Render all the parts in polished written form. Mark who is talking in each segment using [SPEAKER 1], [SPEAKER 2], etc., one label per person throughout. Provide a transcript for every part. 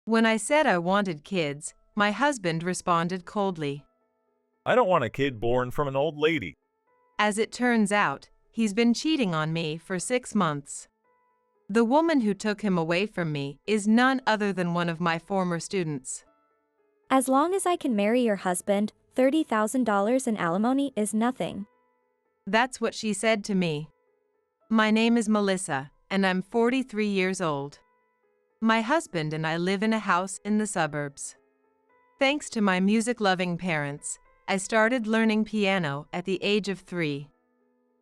[SPEAKER 1] When I said I wanted kids, my husband responded coldly.
[SPEAKER 2] I don't want a kid born from an old lady.
[SPEAKER 1] As it turns out, he's been cheating on me for 6 months. The woman who took him away from me is none other than one of my former students.
[SPEAKER 3] As long as I can marry your husband, $30,000 in alimony is nothing.
[SPEAKER 1] That's what she said to me. My name is Melissa, and I'm 43 years old. My husband and I live in a house in the suburbs. Thanks to my music-loving parents, I started learning piano at the age of 3.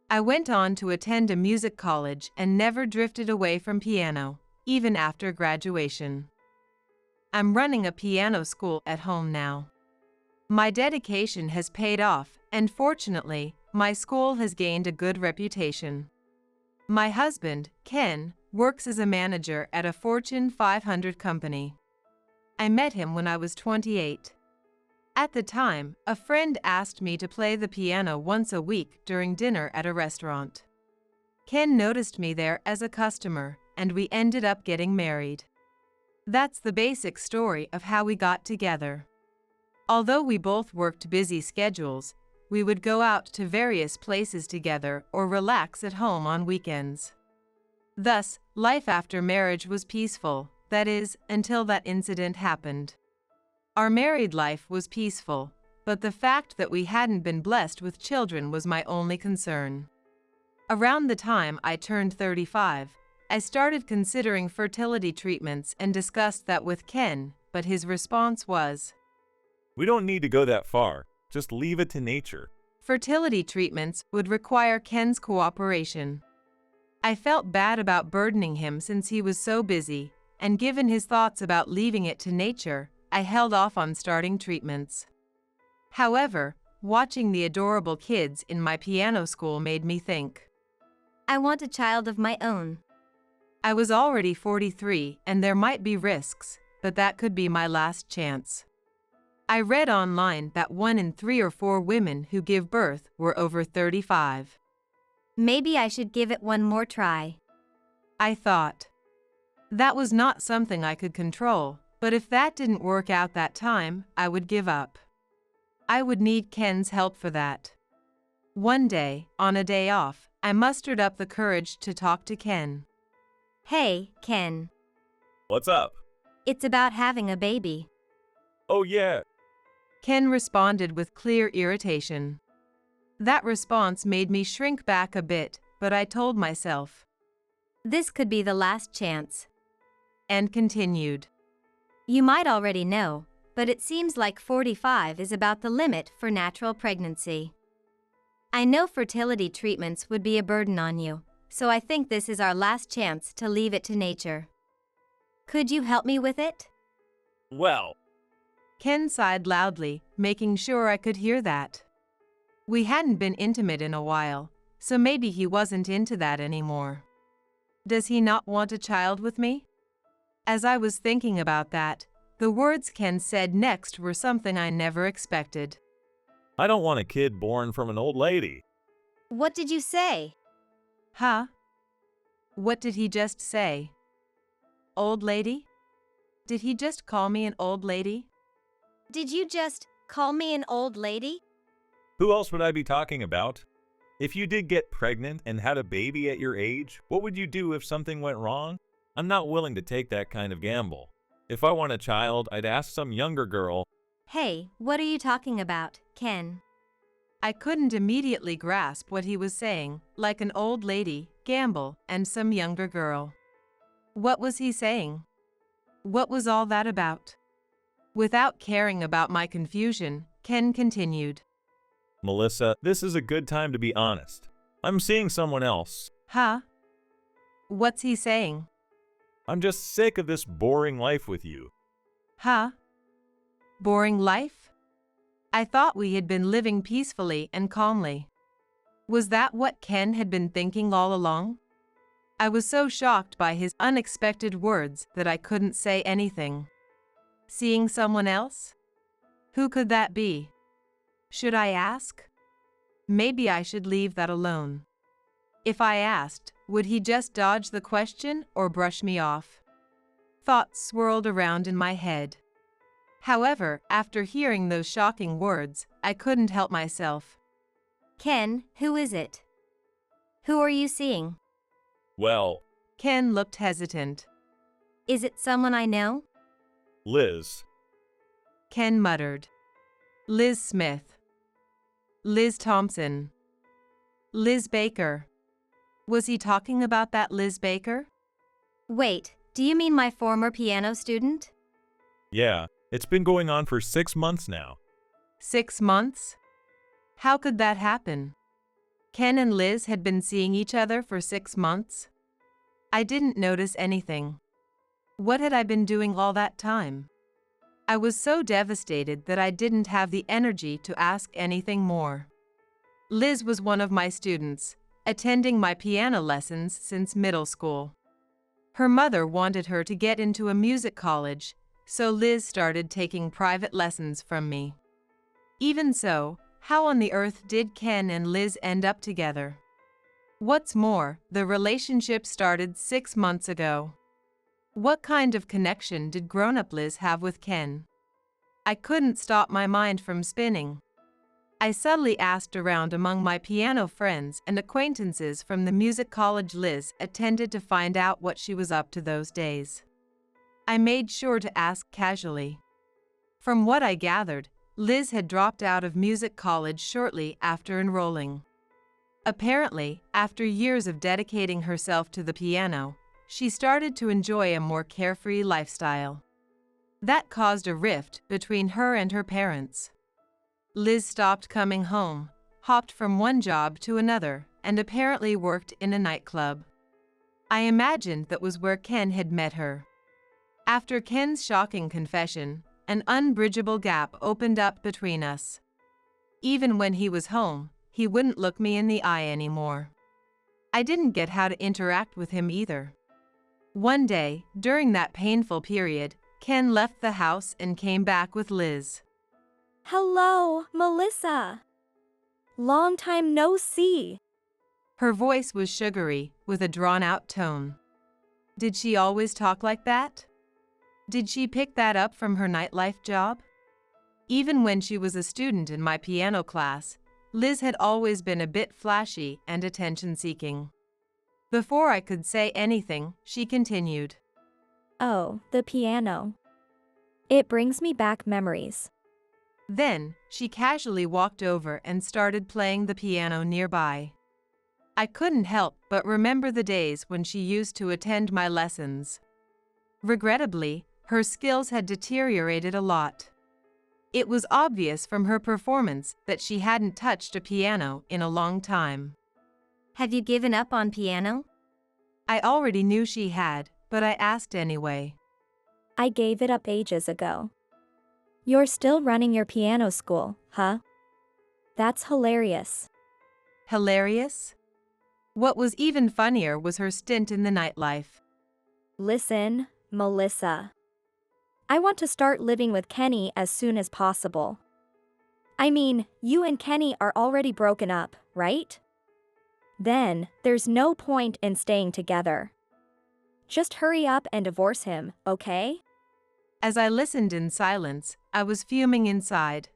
[SPEAKER 1] I went on to attend a music college and never drifted away from piano, even after graduation. I'm running a piano school at home now. My dedication has paid off, and fortunately, my school has gained a good reputation. My husband, Ken, works as a manager at a Fortune 500 company. I met him when I was 28. At the time, a friend asked me to play the piano once a week during dinner at a restaurant. Ken noticed me there as a customer, and we ended up getting married. That's the basic story of how we got together. Although we both worked busy schedules, we would go out to various places together or relax at home on weekends. Thus, life after marriage was peaceful, that is, until that incident happened. Our married life was peaceful, but the fact that we hadn't been blessed with children was my only concern. Around the time I turned 35, I started considering fertility treatments and discussed that with Ken, but his response was,
[SPEAKER 2] We don't need to go that far. Just leave it to nature.
[SPEAKER 1] fertility treatments would require Ken's cooperation. I felt bad about burdening him since he was so busy, and given his thoughts about leaving it to nature, I held off on starting treatments. However, watching the adorable kids in my piano school made me think.
[SPEAKER 4] I want a child of my own.
[SPEAKER 1] I was already 43 and there might be risks, but that could be my last chance. I read online that 1 in 3 or 4 women who give birth were over 35.
[SPEAKER 4] Maybe I should give it one more try.
[SPEAKER 1] I thought. That was not something I could control, but if that didn't work out that time, I would give up. I would need Ken's help for that. One day, on a day off, I mustered up the courage to talk to Ken.
[SPEAKER 4] Hey, Ken.
[SPEAKER 2] What's up?
[SPEAKER 4] It's about having a baby.
[SPEAKER 2] Oh yeah.
[SPEAKER 1] Ken responded with clear irritation. That response made me shrink back a bit, but I told myself.
[SPEAKER 4] This could be the last chance.
[SPEAKER 1] And continued.
[SPEAKER 4] You might already know, but it seems like 45 is about the limit for natural pregnancy. I know fertility treatments would be a burden on you, so I think this is our last chance to leave it to nature. Could you help me with it?
[SPEAKER 2] Well.
[SPEAKER 1] Ken sighed loudly, making sure I could hear that. We hadn't been intimate in a while, so maybe he wasn't into that anymore. Does he not want a child with me? As I was thinking about that, the words Ken said next were something I never expected.
[SPEAKER 2] I don't want a kid born from an old lady.
[SPEAKER 4] What did you say?
[SPEAKER 1] Huh? What did he just say? Old lady? Did he just call me an old lady?
[SPEAKER 4] Did you just call me an old lady?
[SPEAKER 2] Who else would I be talking about? If you did get pregnant and had a baby at your age, what would you do if something went wrong? I'm not willing to take that kind of gamble. If I want a child, I'd ask some younger girl.
[SPEAKER 4] Hey, what are you talking about, Ken?
[SPEAKER 1] I couldn't immediately grasp what he was saying, like an old lady, gamble, and some younger girl. What was he saying? What was all that about? Without caring about my confusion, Ken continued.
[SPEAKER 2] Melissa, this is a good time to be honest. I'm seeing someone else.
[SPEAKER 1] Huh? What's he saying?
[SPEAKER 2] I'm just sick of this boring life with you.
[SPEAKER 1] Huh? Boring life? I thought we had been living peacefully and calmly. Was that what Ken had been thinking all along? I was so shocked by his unexpected words that I couldn't say anything. Seeing someone else? Who could that be? Should I ask? Maybe I should leave that alone. If I asked, would he just dodge the question or brush me off? Thoughts swirled around in my head. However, after hearing those shocking words, I couldn't help myself.
[SPEAKER 4] Ken, who is it? Who are you seeing?
[SPEAKER 2] Well,
[SPEAKER 1] Ken looked hesitant.
[SPEAKER 4] Is it someone I know?
[SPEAKER 2] Liz.
[SPEAKER 1] Ken muttered. Liz Smith. Liz Thompson. Liz Baker. Was he talking about that Liz Baker?
[SPEAKER 4] Wait, do you mean my former piano student?
[SPEAKER 2] Yeah, it's been going on for 6 months now.
[SPEAKER 1] 6 months? How could that happen? Ken and Liz had been seeing each other for 6 months? I didn't notice anything. What had I been doing all that time? I was so devastated that I didn't have the energy to ask anything more. Liz was one of my students, attending my piano lessons since middle school. Her mother wanted her to get into a music college, so Liz started taking private lessons from me. Even so, how on the earth did Ken and Liz end up together? What's more, the relationship started 6 months ago. What kind of connection did grown-up Liz have with Ken? I couldn't stop my mind from spinning. I subtly asked around among my piano friends and acquaintances from the music college Liz attended to find out what she was up to those days. I made sure to ask casually. From what I gathered, Liz had dropped out of music college shortly after enrolling. Apparently, after years of dedicating herself to the piano, she started to enjoy a more carefree lifestyle. That caused a rift between her and her parents. Liz stopped coming home, hopped from one job to another, and apparently worked in a nightclub. I imagined that was where Ken had met her. After Ken's shocking confession, an unbridgeable gap opened up between us. Even when he was home, he wouldn't look me in the eye anymore. I didn't get how to interact with him either. One day, during that painful period, Ken left the house and came back with Liz.
[SPEAKER 3] Hello, Melissa. Long time no see.
[SPEAKER 1] Her voice was sugary, with a drawn-out tone. Did she always talk like that? Did she pick that up from her nightlife job? Even when she was a student in my piano class, Liz had always been a bit flashy and attention-seeking. Before I could say anything, she continued.
[SPEAKER 3] Oh, the piano. It brings me back memories.
[SPEAKER 1] Then, she casually walked over and started playing the piano nearby. I couldn't help but remember the days when she used to attend my lessons. Regrettably, her skills had deteriorated a lot. It was obvious from her performance that she hadn't touched a piano in a long time.
[SPEAKER 4] Have you given up on piano?
[SPEAKER 1] I already knew she had, but I asked anyway.
[SPEAKER 3] I gave it up ages ago. You're still running your piano school, huh? That's hilarious.
[SPEAKER 1] Hilarious? What was even funnier was her stint in the nightlife.
[SPEAKER 3] Listen, Melissa. I want to start living with Kenny as soon as possible. I mean, you and Kenny are already broken up, right? Then, there's no point in staying together. Just hurry up and divorce him, okay?
[SPEAKER 1] As I listened in silence, I was fuming inside.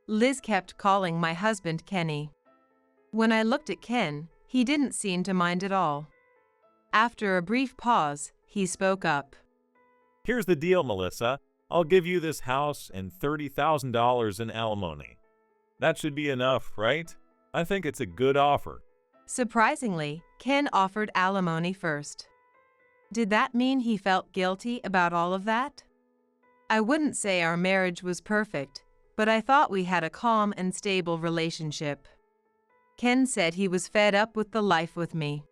[SPEAKER 1] Liz kept calling my husband Kenny. When I looked at Ken, he didn't seem to mind at all. After a brief pause, he spoke up.
[SPEAKER 2] Here's the deal, Melissa. I'll give you this house and $30,000 in alimony. That should be enough, right? I think it's a good offer.
[SPEAKER 1] Surprisingly, Ken offered alimony first. Did that mean he felt guilty about all of that? I wouldn't say our marriage was perfect, but I thought we had a calm and stable relationship. Ken said he was fed up with the life with me.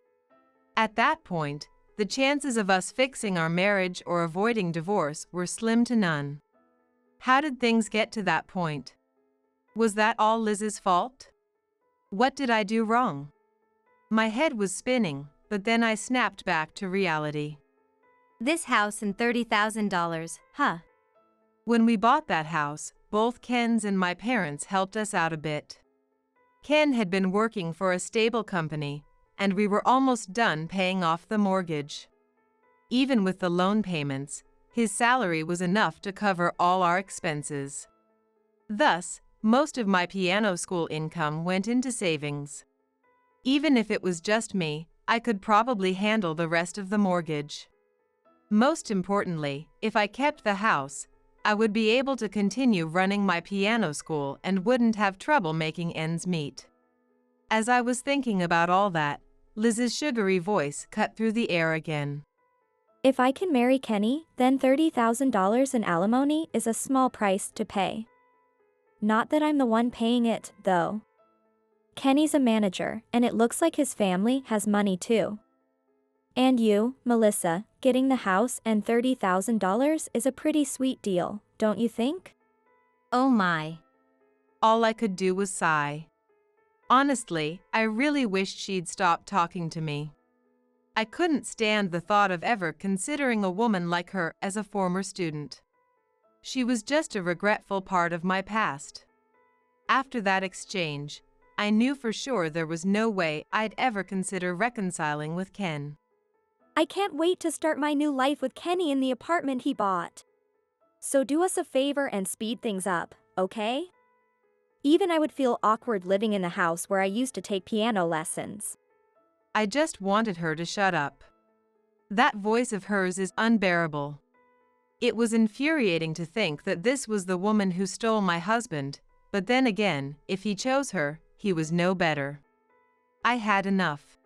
[SPEAKER 1] At that point, the chances of us fixing our marriage or avoiding divorce were slim to none. How did things get to that point? Was that all Liz's fault? What did I do wrong? My head was spinning, but then I snapped back to reality.
[SPEAKER 4] This house and $30,000, huh?
[SPEAKER 1] When we bought that house, both Ken's and my parents helped us out a bit. Ken had been working for a stable company, and we were almost done paying off the mortgage. even with the loan payments, his salary was enough to cover all our expenses. Thus, most of my piano school income went into savings. Even if it was just me, I could probably handle the rest of the mortgage. Most importantly, if I kept the house, I would be able to continue running my piano school and wouldn't have trouble making ends meet. As I was thinking about all that, Liz's sugary voice cut through the air again.
[SPEAKER 3] If I can marry Kenny, then $30,000 in alimony is a small price to pay. Not that I'm the one paying it, though. Kenny's a manager, and it looks like his family has money too. And you, Melissa, getting the house and $30,000 is a pretty sweet deal, don't you think?
[SPEAKER 4] Oh my.
[SPEAKER 1] All I could do was sigh. Honestly, I really wished she'd stop talking to me. I couldn't stand the thought of ever considering a woman like her as a former student. She was just a regretful part of my past. After that exchange, I knew for sure there was no way I'd ever consider reconciling with Ken.
[SPEAKER 3] I can't wait to start my new life with Kenny in the apartment he bought. So do us a favor and speed things up, okay? Even I would feel awkward living in the house where I used to take piano lessons.
[SPEAKER 1] I just wanted her to shut up. That voice of hers is unbearable. It was infuriating to think that this was the woman who stole my husband, but then again, if he chose her, he was no better. I had enough.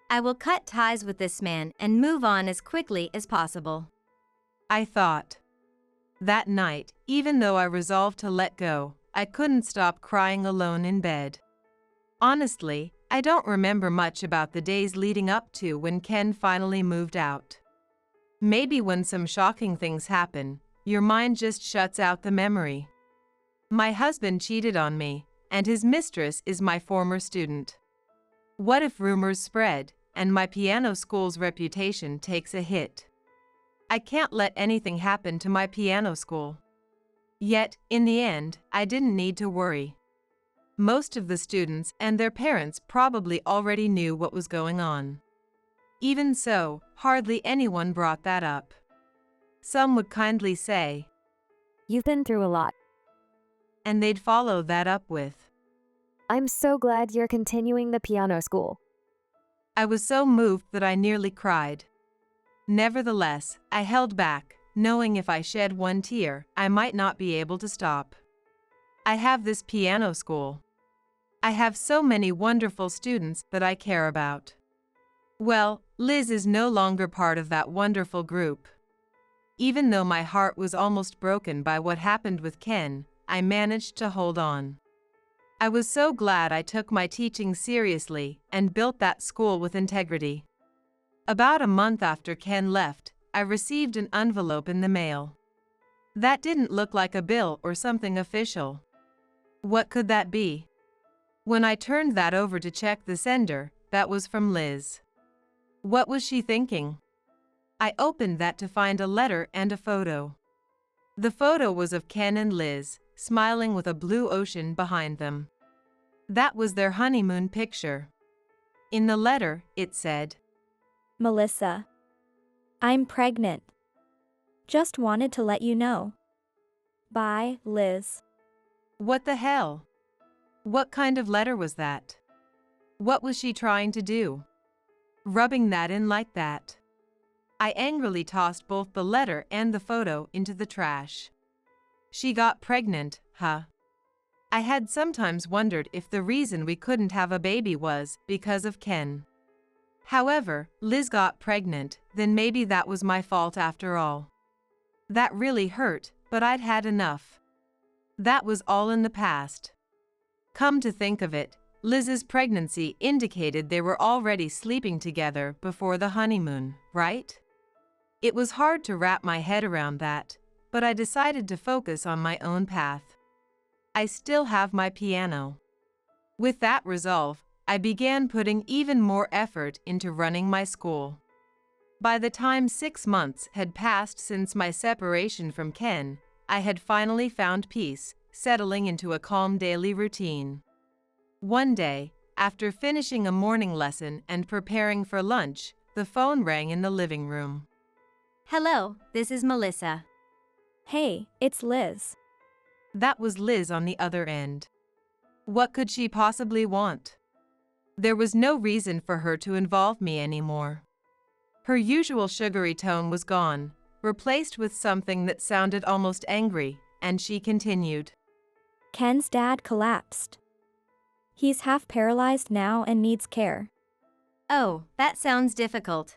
[SPEAKER 4] I will cut ties with this man and move on as quickly as possible.
[SPEAKER 1] I thought. That night, even though I resolved to let go, I couldn't stop crying alone in bed. Honestly, I don't remember much about the days leading up to when Ken finally moved out. Maybe when some shocking things happen, your mind just shuts out the memory. My husband cheated on me, and his mistress is my former student. What if rumors spread, and my piano school's reputation takes a hit? I can't let anything happen to my piano school. Yet, in the end, I didn't need to worry. Most of the students and their parents probably already knew what was going on. Even so, hardly anyone brought that up. Some would kindly say,
[SPEAKER 5] "You've been through a lot.
[SPEAKER 1] and they'd follow that up with,
[SPEAKER 5] I'm so glad you're continuing the piano school."
[SPEAKER 1] I was so moved that I nearly cried. Nevertheless, I held back, knowing if I shed one tear, I might not be able to stop. I have this piano school. I have so many wonderful students that I care about. Well, Liz is no longer part of that wonderful group. Even though my heart was almost broken by what happened with Ken, I managed to hold on. I was so glad I took my teaching seriously and built that school with integrity. About a month after Ken left, I received an envelope in the mail. That didn't look like a bill or something official. What could that be? When I turned that over to check the sender, that was from Liz. What was she thinking? I opened that to find a letter and a photo. The photo was of Ken and Liz, smiling with a blue ocean behind them. That was their honeymoon picture. In the letter, it said,
[SPEAKER 3] Melissa, I'm pregnant. Just wanted to let you know. Bye, Liz.
[SPEAKER 1] "What the hell? What kind of letter was that? What was she trying to do? Rubbing that in like that?" I angrily tossed both the letter and the photo into the trash. She got pregnant, huh? I had sometimes wondered if the reason we couldn't have a baby was because of Ken. However, Liz got pregnant, then maybe that was my fault after all. That really hurt, but I'd had enough. That was all in the past. Come to think of it, Liz's pregnancy indicated they were already sleeping together before the honeymoon, right? It was hard to wrap my head around that, but I decided to focus on my own path. I still have my piano. With that resolve, I began putting even more effort into running my school. By the time 6 months had passed since my separation from Ken, I had finally found peace, settling into a calm daily routine. One day, after finishing a morning lesson and preparing for lunch, the phone rang in the living room.
[SPEAKER 4] Hello, this is Melissa.
[SPEAKER 3] Hey, it's Liz.
[SPEAKER 1] That was Liz on the other end. What could she possibly want? There was no reason for her to involve me anymore. Her usual sugary tone was gone, replaced with something that sounded almost angry, and she continued.
[SPEAKER 3] Ken's dad collapsed. He's half paralyzed now and needs care.
[SPEAKER 4] Oh, that sounds difficult.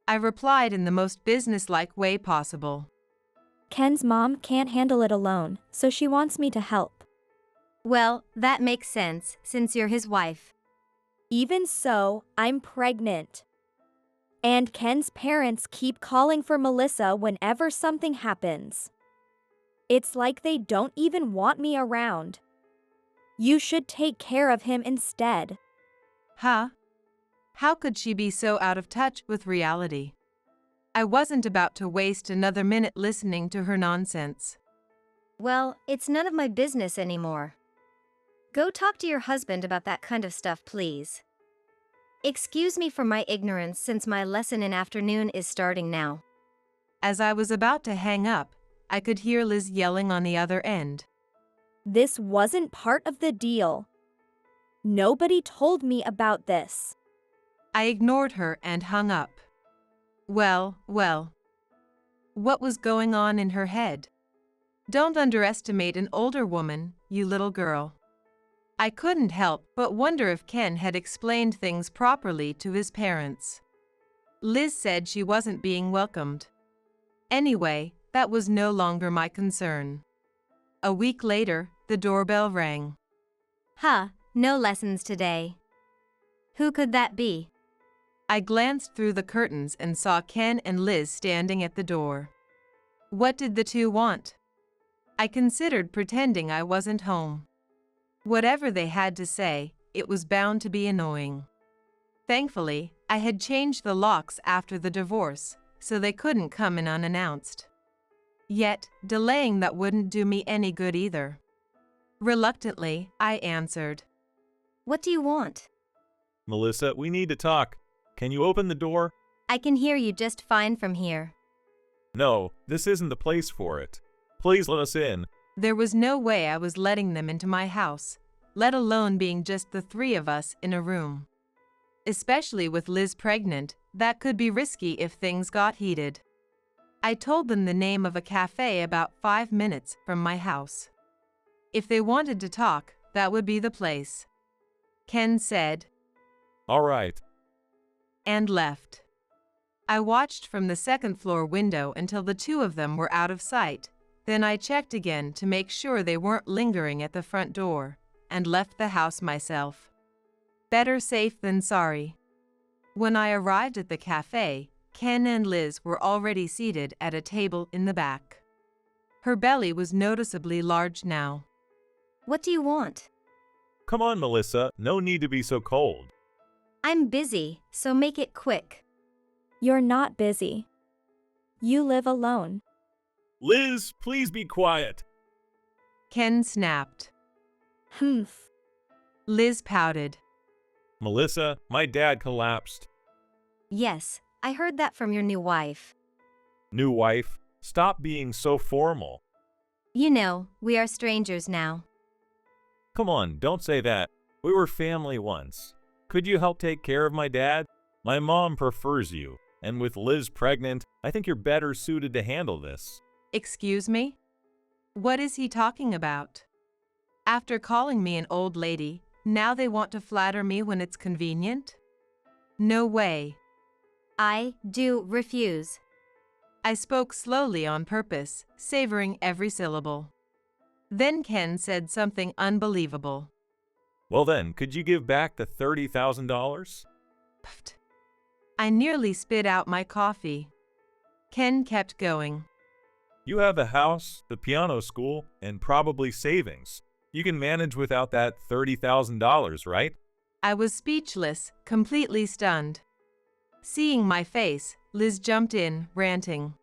[SPEAKER 1] I replied in the most businesslike way possible.
[SPEAKER 3] Ken's mom can't handle it alone, so she wants me to help.
[SPEAKER 4] Well, that makes sense, since you're his wife.
[SPEAKER 3] Even so, I'm pregnant. And Ken's parents keep calling for Melissa whenever something happens. It's like they don't even want me around. You should take care of him instead.
[SPEAKER 1] Huh? How could she be so out of touch with reality? I wasn't about to waste another minute listening to her nonsense.
[SPEAKER 4] Well, it's none of my business anymore. Go talk to your husband about that kind of stuff, please. Excuse me for my ignorance since my lesson in afternoon is starting now.
[SPEAKER 1] As I was about to hang up, I could hear Liz yelling on the other end.
[SPEAKER 3] This wasn't part of the deal. Nobody told me about this.
[SPEAKER 1] I ignored her and hung up. Well. What was going on in her head? Don't underestimate an older woman, you little girl. I couldn't help but wonder if Ken had explained things properly to his parents. Liz said she wasn't being welcomed. Anyway, that was no longer my concern. A week later, the doorbell rang.
[SPEAKER 4] Huh, no lessons today. Who could that be?
[SPEAKER 1] I glanced through the curtains and saw Ken and Liz standing at the door. What did the two want? I considered pretending I wasn't home. Whatever they had to say, it was bound to be annoying. Thankfully, I had changed the locks after the divorce, so they couldn't come in unannounced. Yet, delaying that wouldn't do me any good either. Reluctantly, I answered.
[SPEAKER 4] What do you want?
[SPEAKER 2] Melissa, we need to talk. Can you open the door?
[SPEAKER 4] I can hear you just fine from here.
[SPEAKER 2] No, this isn't the place for it. Please let us in.
[SPEAKER 1] There was no way I was letting them into my house, let alone being just the three of us in a room. Especially with Liz pregnant, that could be risky if things got heated. I told them the name of a cafe about 5 minutes from my house. If they wanted to talk, that would be the place. Ken said,
[SPEAKER 2] All right.
[SPEAKER 1] and left. I watched from the second-floor window until the two of them were out of sight. Then I checked again to make sure they weren't lingering at the front door, and left the house myself. Better safe than sorry. When I arrived at the cafe, Ken and Liz were already seated at a table in the back. Her belly was noticeably large now.
[SPEAKER 4] What do you want?
[SPEAKER 2] Come on, Melissa. No need to be so cold.
[SPEAKER 4] I'm busy, so make it quick.
[SPEAKER 3] You're not busy. You live alone.
[SPEAKER 2] Liz, please be quiet.
[SPEAKER 1] Ken snapped.
[SPEAKER 3] Humph.
[SPEAKER 1] Liz pouted.
[SPEAKER 2] Melissa, my dad collapsed.
[SPEAKER 4] Yes, I heard that from your new wife.
[SPEAKER 2] New wife, stop being so formal.
[SPEAKER 4] You know, we are strangers now.
[SPEAKER 2] Come on, don't say that. We were family once. Could you help take care of my dad? My mom prefers you, and with Liz pregnant, I think you're better suited to handle this.
[SPEAKER 1] Excuse me? What is he talking about? After calling me an old lady, now they want to flatter me when it's convenient? No way.
[SPEAKER 4] I do refuse.
[SPEAKER 1] I spoke slowly on purpose, savoring every syllable. Then Ken said something unbelievable.
[SPEAKER 2] Well then, could you give back the $30,000?
[SPEAKER 1] Pfft. I nearly spit out my coffee. Ken kept going.
[SPEAKER 2] You have a house, the piano school, and probably savings. You can manage without that $30,000, right?
[SPEAKER 1] I was speechless, completely stunned. Seeing my face, Liz jumped in, ranting.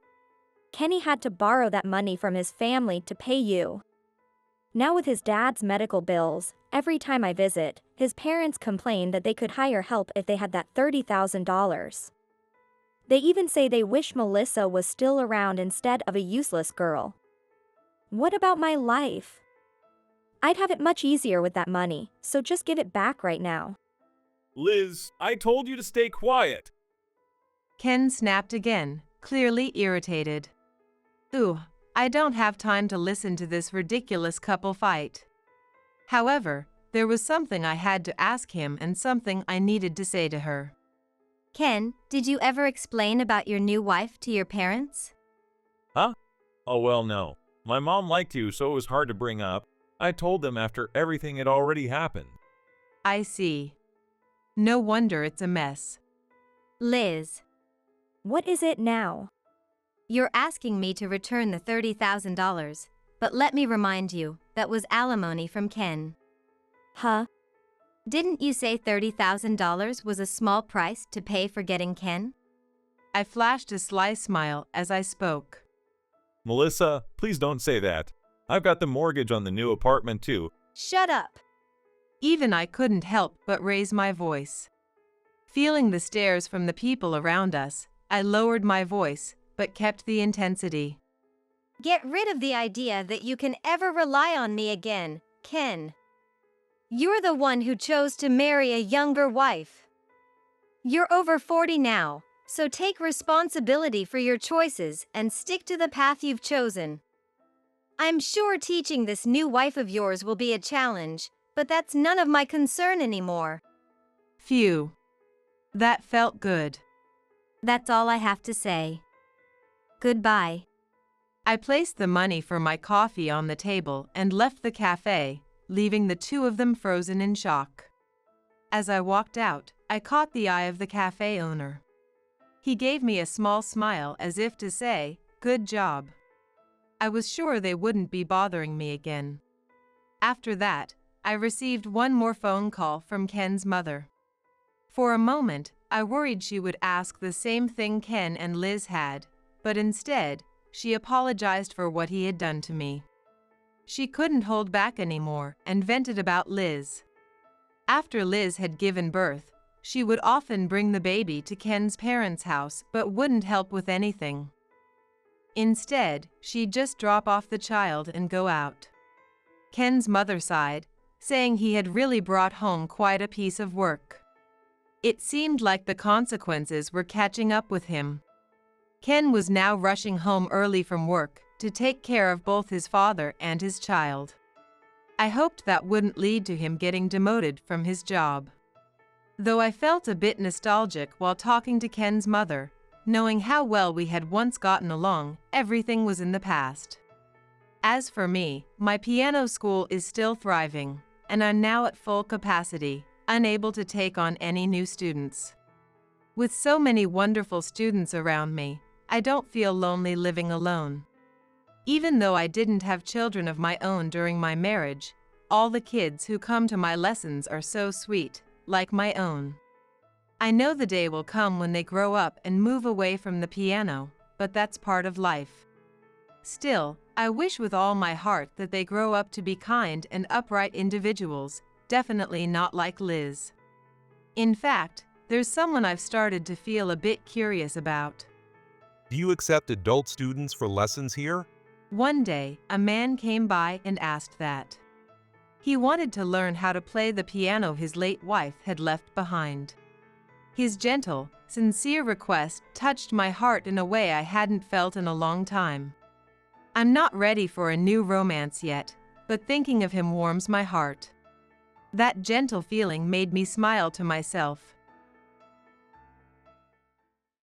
[SPEAKER 3] Kenny had to borrow that money from his family to pay you. Now with his dad's medical bills, every time I visit, his parents complain that they could hire help if they had that $30,000. They even say they wish Melissa was still around instead of a useless girl. What about my life? I'd have it much easier with that money, so just give it back right now.
[SPEAKER 2] Liz, I told you to stay quiet.
[SPEAKER 1] Ken snapped again, clearly irritated. Ooh, I don't have time to listen to this ridiculous couple fight. However, there was something I had to ask him and something I needed to say to her.
[SPEAKER 4] Ken, did you ever explain about your new wife to your parents?
[SPEAKER 2] Huh? Oh, well, no. My mom liked you, so it was hard to bring up. I told them after everything had already happened.
[SPEAKER 1] I see. No wonder it's a mess.
[SPEAKER 4] Liz,
[SPEAKER 3] What is it now?
[SPEAKER 4] you're asking me to return the $30,000, but let me remind you, that was alimony from Ken.
[SPEAKER 3] Huh?
[SPEAKER 4] Didn't you say $30,000 was a small price to pay for getting Ken?
[SPEAKER 1] I flashed a sly smile as I spoke.
[SPEAKER 2] Melissa, please don't say that. I've got the mortgage on the new apartment too.
[SPEAKER 4] Shut up!
[SPEAKER 1] Even I couldn't help but raise my voice. Feeling the stares from the people around us, I lowered my voice, but kept the intensity.
[SPEAKER 4] Get rid of the idea that you can ever rely on me again, Ken. You're the one who chose to marry a younger wife. You're over 40 now, so take responsibility for your choices and stick to the path you've chosen. I'm sure teaching this new wife of yours will be a challenge, but that's none of my concern anymore.
[SPEAKER 1] Phew. That felt good.
[SPEAKER 4] That's all I have to say. Goodbye.
[SPEAKER 1] I placed the money for my coffee on the table and left the cafe, leaving the two of them frozen in shock. As I walked out, I caught the eye of the cafe owner. He gave me a small smile as if to say, "Good job." I was sure they wouldn't be bothering me again. After that, I received one more phone call from Ken's mother. For a moment, I worried she would ask the same thing Ken and Liz had, but instead, she apologized for what he had done to me. She couldn't hold back anymore and vented about Liz. After Liz had given birth, she would often bring the baby to Ken's parents' house but wouldn't help with anything. Instead, she'd just drop off the child and go out. Ken's mother sighed, saying he had really brought home quite a piece of work. It seemed like the consequences were catching up with him. Ken was now rushing home early from work to take care of both his father and his child. I hoped that wouldn't lead to him getting demoted from his job. Though I felt a bit nostalgic while talking to Ken's mother, knowing how well we had once gotten along, everything was in the past. As for me, my piano school is still thriving, and I'm now at full capacity, unable to take on any new students. With so many wonderful students around me, I don't feel lonely living alone. Even though I didn't have children of my own during my marriage, all the kids who come to my lessons are so sweet, like my own. I know the day will come when they grow up and move away from the piano, but that's part of life. Still, I wish with all my heart that they grow up to be kind and upright individuals, definitely not like Liz. In fact, there's someone I've started to feel a bit curious about.
[SPEAKER 6] Do you accept adult students for lessons here?
[SPEAKER 1] One day, a man came by and asked that. He wanted to learn how to play the piano his late wife had left behind. His gentle, sincere request touched my heart in a way I hadn't felt in a long time. I'm not ready for a new romance yet, but thinking of him warms my heart. That gentle feeling made me smile to myself,